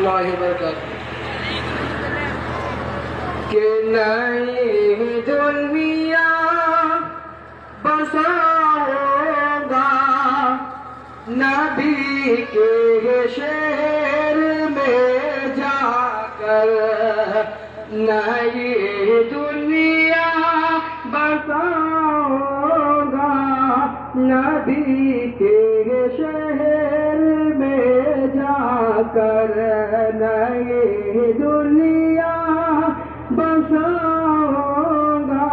اللہ وبرکاتہ کہ نئی دنیا بساؤں گا نبی کے شہر میں جا کر نئی دنیا بساؤں گا نبی کے شہر میں جا کر نئی دنیا بساؤں گا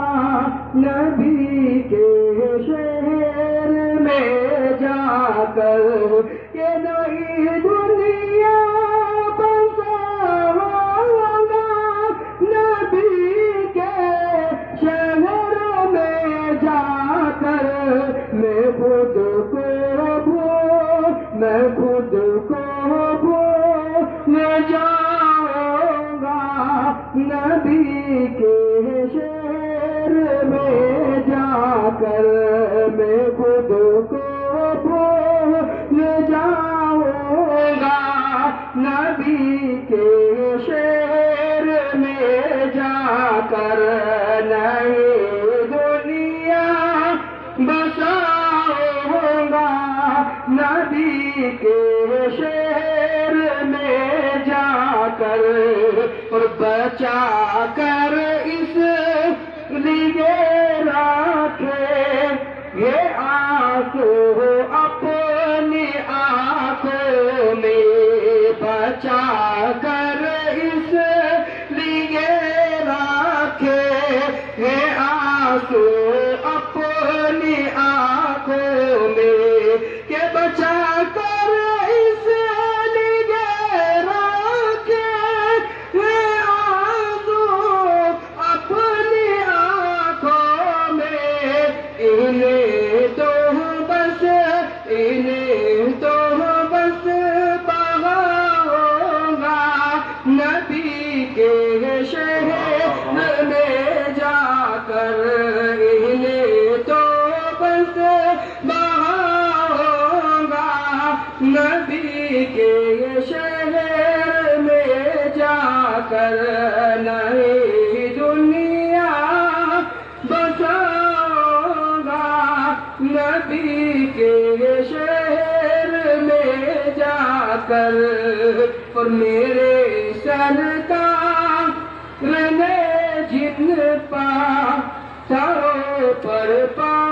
نبی کے شہر میں جا کر یہ نئی دنیا بساؤں گا نبی کے شہر میں جا کر میں خود کو بھول جاؤں گا نبی کے شہر میں جا کر میں خود کو بھول جاؤں گا نبی کے شہر میں جا کر نئی دنیا بساؤں گا نبی کے شہر میں جا کر اور بچا کر اس لیے رکھے یہ آنسو اپنی آنکھوں میں بچا کر اس لیے رکھے یہ آنسو اپنی آنکھوں میں کہ بچا کر اس لیے رکھے یہ آنسو اپنی آنکھوں میں انہیں تو بس بہاؤں گا نبی کے شہر میں جا کر انہیں تو بس بہاؤں گا نبی کے شہر میں جا کر نئی دنیا بساؤں گا نبی کے شہر میں جا کر اور میرے سرکار نے جن پا سروں پر پا